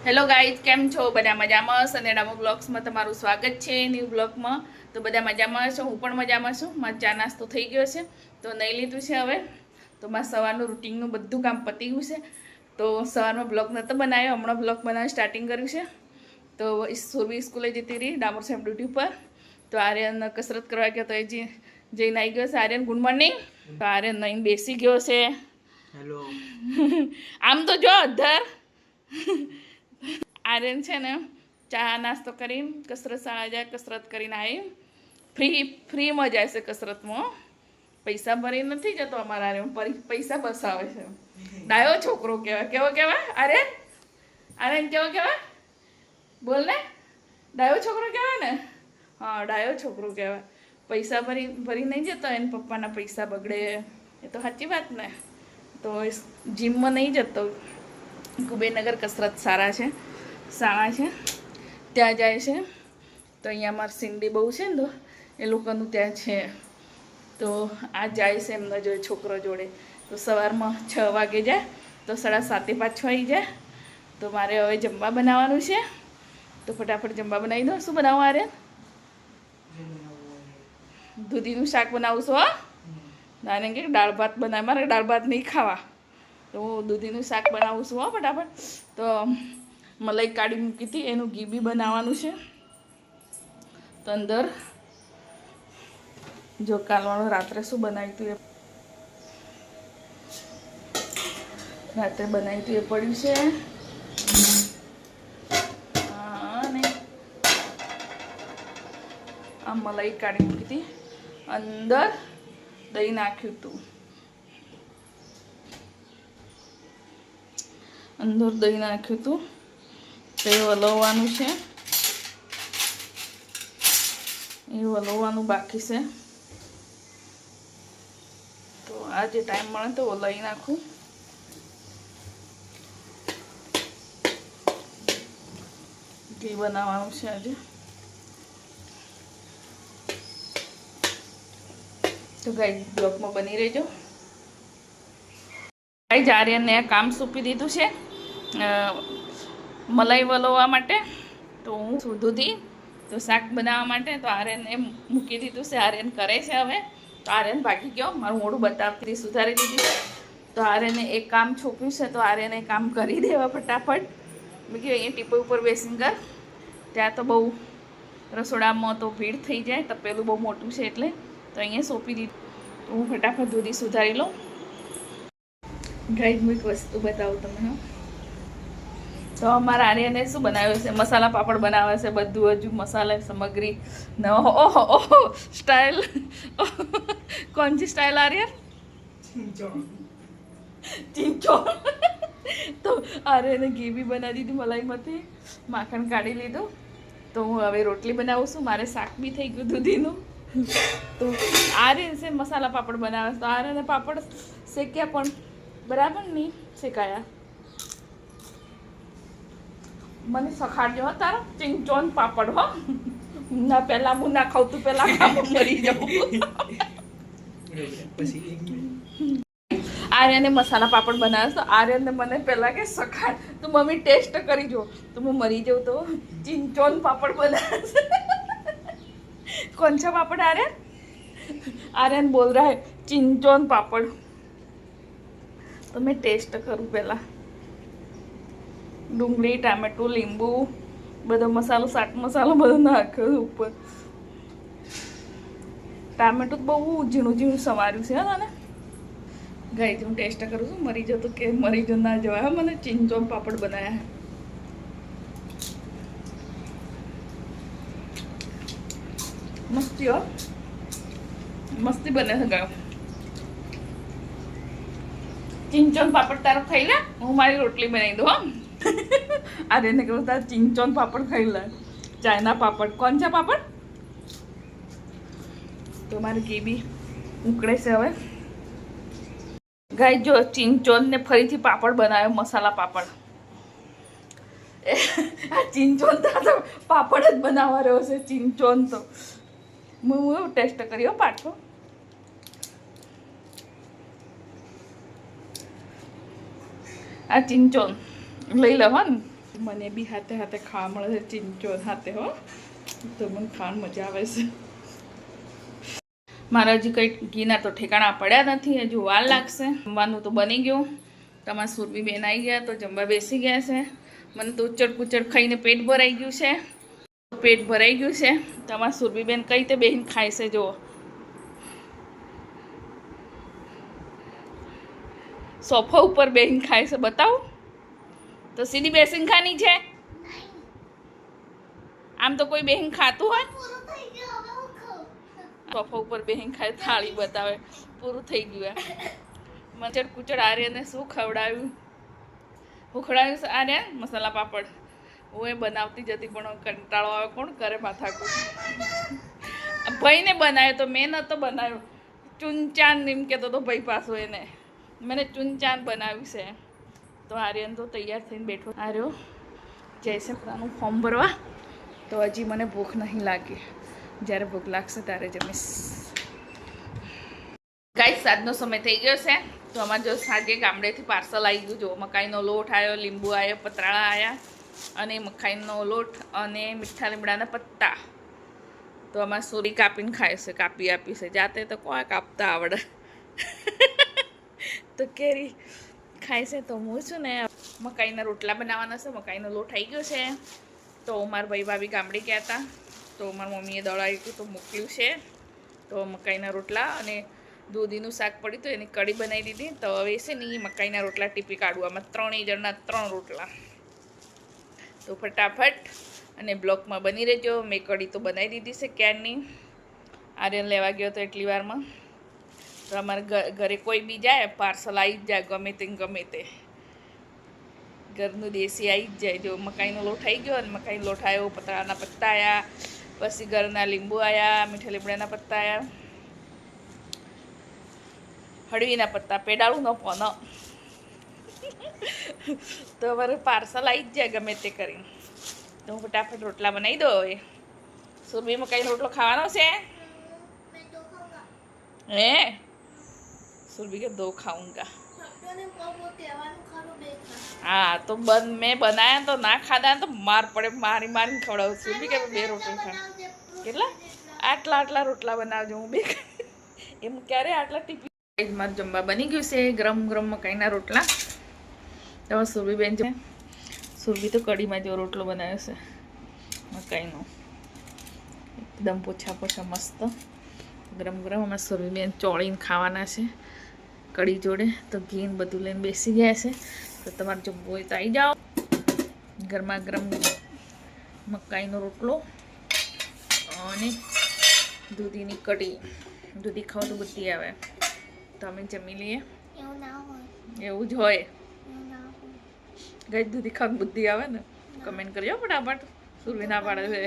Hello guys, કેમ છો? બધા મજામાં? સનેડામો બ્લોગ્સમાં તમારું સ્વાગત છે. ન્યૂ બ્લોગમાં તો બધા મજામાં છો, હું પણ મજામાં છું. મારો ચા નાસ્તો થઈ ગયો છે તો નહીં લીધું છે હવે. તો મારા સવારનું રૂટિનનું બધું કામ પતી ગયું છે. તો સવારમાં બ્લોગ નહોતો બનાવ્યો, હમણાં બ્લોગ બનાવવાનું સ્ટાર્ટિંગ કર્યું છે. તો સુરભી સ્કૂલે જતી રહી, ડામોર સાહેબ ડ્યુટી પર. તો આર્યન કસરત કરવા ગયો તો એ જઈને આવી ગયો છે. Aryan good morning. તો આર્યન નહીં બેસી ગયો છે. હેલો. આમ તો જો અધર આર્યન છે ને ચા નાસ્તો કરીને કસરત શાળા જાય, કસરત કરીને આવી ફ્રીમાં જાય છે કસરતમાં. પૈસા ભરી નથી જતો અમારા આર્યન, પૈસા બસાવે છે. ડાયો છોકરો કહેવાય. કેવો કહેવાય આર્યન? આર્યન કેવો કહેવાય? બોલ ને. ડાયો છોકરો કહેવાય ને? હા, ડાયો છોકરો કહેવાય. પૈસા ભરી નહીં જતો, એને પપ્પાના પૈસા બગડે. એ તો સાચી વાત ને. તો જીમમાં નહીં જતો. કુબેરનગર કસરત શાળા છે, ત્યાં જાય છે. તો અહીંયા અમારે સિંડી બહુ છે ને, તો એ લોકોનું ત્યાં છે. તો આ જાય છે એમના જોડે, છોકરો જોડે. તો સવારમાં 6 વાગે જાય, તો 7:30 પાછો આવી જાય. તો મારે હવે જમવા બનાવવાનું છે. તો ફટાફટ જમવા બનાવી દો. શું બનાવું આર્યન? દૂધીનું શાક બનાવું છું. હા, નાને કે દાળ ભાત બનાવે. મારે દાળ ભાત નહીં ખાવા, તો હું દૂધીનું શાક બનાવું છું. હો ફટાફટ. તો મલાઈ કાઢી મૂકી હતી, એનું ઘી બી બનાવવાનું છે. તો અંદર જો કાલવાળું રાત્રે શું બનાવ્યું હતું, રાત્રે બનાવ્યું હતું એ પડ્યું છે. અને આ મલાઈ કાઢી મૂકી હતી, અંદર દહીં નાખ્યું હતું. અંદર દહીં નાખ્યું હતું, તો એ વલવવાનું છે. એ વલવવાનું બાકી છે. તો આ જે ટાઈમ મળે તો વલાવી નાખું. ઘી બનાવવાનું છે આજે. તો ગાઈસ બ્લોગમાં બની રહેજો. ગાઈસ આર્યનને કામ સોંપી દીધું છે મલાઈ વલોવા માટે. તો હું દૂધી તો શાક બનાવવા માટે તો આર્યનને મૂકી દીધું છે. આર્યન કરે છે હવે. તો આર્યન ભાગી ગયો, મારું મોઢું બતાવતી સુધારી દીધી છે. તો આર્યને એક કામ છોપ્યું છે, તો આર્યને કામ કરી દેવા ફટાફટ. મેં કહ્યું અહીંયા ટીપો ઉપર બેસીને કર. ત્યાં તો બહુ રસોડામાં તો ભીડ થઈ જાય, તપેલું બહુ મોટું છે એટલે. તો અહીંયા સોંપી દીધું. તો હું ફટાફટ દૂધી સુધારી લઉં. ગાઈસ હું એક વસ્તુ બતાવું તમને. તો અમારા આર્યને શું બનાવ્યું છે? મસાલા પાપડ બનાવે છે. બધું હજુ મસાલા સામગ્રી ન. ઓહો ઓહો, સ્ટાઇલ. કોણ सी स्टाइल आर्यन? ચીંચોન. તો આર્યને ઘી બી બનાવી દીધું, મલાઈમાંથી માખણ કાઢી લીધું. તો હું હવે રોટલી બનાવું છું. મારે શાક બી થઈ ગયું દૂધીનું. તો આર્યન છે મસાલા પાપડ બનાવે છે. તો આર્યને પાપડ શેક્યા પણ બરાબર નહીં શેકાયા. મને સખાડજો હો તારો ચીંચોન પાપડ. હો ના, પહેલા હું ના ખાઉં, તું પહેલા ખાવું, મરી જાઉં. આર્યને મસાલા પાપડ બનાવે તો આર્યનને મને પહેલાં કે સખાડ, તો મમ્મી ટેસ્ટ કરી જો. તો હું મરી જાઉં. તો ચીંચોન પાપડ બનાવે છે. कौन सा पापड़ आर्यन? आर्यन बोल रहा है चिंचोन पापड़. तो मैं टेस्ट करूँ पहला. डूंगળી, ટામેટું, લીંબુ, બધો મસાલો, શાક મસાલો બધો નાખ્યો ઉપર. ટામેટું બહુ ઝીણું ઝીણું સમાર્યું છે. હા ને ગાઈસ હું ટેસ્ટ કરું છું. મરી જાઉં તો કે મરી જાઉં ના જવાય. મને ચીંચોન પાપડ બનાવ્યા. મસ્તી હો, મસ્તી બને છે ગાવ. ચીંચોન પાપડ તારો ખાઈ લે, હું મારી રોટલી બનાવી દઉં. હા આર્યને કહું તાર ચીંચોન પાપડ ખાઈ લે. ચાઇના પાપડ. કોણ છે પાપડ? તો મારે ઘી બી ઉકળે છે હવે. ગાય જો ચીંચોન ને ફરીથી પાપડ બનાવ્યો, મસાલા પાપડ. આ ચીંચોન તો પાપડ જ બનાવવા રહ્યો છે. ચીંચોન તો હું ટેસ્ટ કર્યો પાછો. આ ચીંચોન લઈ લેવા ને મને બી હાથે હાથે ખાવા મળે છે ચીંચો હાથે હો, તો મને ખાવાની મજા આવે છે. મારા હજી કંઈ ઘીના તો ઠેકાણા પડ્યા નથી, હજુ વાર લાગશે. જમવાનું તો બની ગયું. તમારા સુરભી બેન આવી ગયા તો જમવા બેસી ગયા છે. મને તો ઉચડ કુચડ ખાઈને પેટ ભરાઈ ગયું છે. પેટ ભરાઈ ગયું છે. તમારા સુરભી બેન કઈ રીતે બેહીને ખાય છે જુઓ. સોફા ઉપર બેહીને ખાય છે, બતાવું તો સીધી બેસીને ખાની છે. આમ તો કોઈ બેહીને ખાતું હોય? સોફા ઉપર બેહીને ખાય, થાળી બતાવે પૂરું થઈ ગયું. મચડ કુચડ આર્યને શું ખવડાવ્યું? ઉખડાવ્યું છે આર્યન મસાલા પાપડ. હું એ બનાવતી જતી પણ કંટાળો આવે, કોણ કરે માથાકૂટ. ભાઈને બનાવ્યો તો મેં નહોતો બનાવ્યો. ચૂનચાન એમ કહેતો તો ભાઈ પાછો એને. મને ચૂનચાન બનાવ્યું છે. તો આર્યન તો તૈયાર થઈને બેઠો. આર્યો જયસે પોતાનું ફોર્મ ભરવા. તો હજી મને ભૂખ નહીં લાગી. જ્યારે ભૂખ લાગશે ત્યારે જમીશ. ગાઈસ, સાંજનો સમય થઈ ગયો છે. તો અમારે જો સાંજે ગામડેથી પાર્સલ આવી ગયું. જો મકાઈનો લોટ આવ્યો, લીંબુ આવ્યો, પતરાળા આવ્યા અને મકાઈનો લોટ અને મીઠા લીમડાના પત્તા. તો અમારે સુરી કાપીને ખાય છે, કાપી આપી છે. જાતે તો કોઈ કાપતા આવડે. તો કેરી ખાય છે. તો હું છું ને મકાઈના રોટલા બનાવવાના છે. મકાઈનો લોટ આવી ગયો છે. તો મારા ભાઈ ભાભી ગામડે ગયા હતા, તો મારી મમ્મીએ દળાવ્યું તો મોકલ્યું છે. તો મકાઈના રોટલા અને દૂધીનું શાક પડ્યું તો એની કઢી બનાવી દીધી. તો હવે છે ને એ મકાઈના રોટલા ટીપી કાઢું. આમાં 3 જણના 3 રોટલા. તો ફટાફટ અને બ્લોકમાં બની રહેજો. મેં કઢી તો બનાવી દીધી છે ક્યારની. આર્યન લેવા ગયો તો એટલી વારમાં. તો અમારે ઘરે કોઈ બી જાય પાર્સલ આવી જ જાય, ગમે તે ઘરનું દેશી આવી જ જાય. જો મકાઈનો લોટ આવી ગયો અને મકાઈનો લોટ આવ્યો, પતરાના પત્તા આવ્યા, પછી ઘરના લીંબુ આવ્યા, મીઠા લીમડાના પત્તા આવ્યા, હળવીના પત્તા, પેડાળું ન પોન. તો અમારે પાર્સલ આવી જ જાય ગમે તે કરીને. તો હું ફટાફટ રોટલા બનાવી દો. હવે સુરભી મકાઈનો રોટલો ખાવાનો છે હે? સુરભી કે 2 ખાऊंगा. હા, તો મેં બનાયા તો ના ખાધા તો માર પડે, મારી મારીને ખવડાવું. સુરભી કે 2 રોટલા ખા. કેટલા? આટલા રોટલા બનાવજો. હું 2 એમ ક્યારે આટલા ટીપી. મારું જમવા બની ગયું છે. ગરમ ગરમ મકાઈના રોટલા. તો સુરભી બેન છે, સુરભી તો કઢીમાં જો રોટલો બનાવ્યો છે મકાઈનો, એકદમ પોછા મસ્ત ગરમ ગરમ. અમારે સુરભી બેન ચોળીને ખાવાના છે કઢી જોડે. તો ઘી બધું લઈને બેસી ગયા છે. તો તમારે જો હોય તો આવી જાઓ. ગરમા ગરમ મકાઈનો રોટલો અને દૂધીની કઢી. દૂધી ખાવ તો બુદ્ધિ આવે. તો અમે જમી લઈએ. એવું જ હોય. ગઈ દૂધી ખાવ બુદ્ધિ આવે ને. કમેન્ટ કરજો ફટાફટ. સુરભી ના પાડે છે.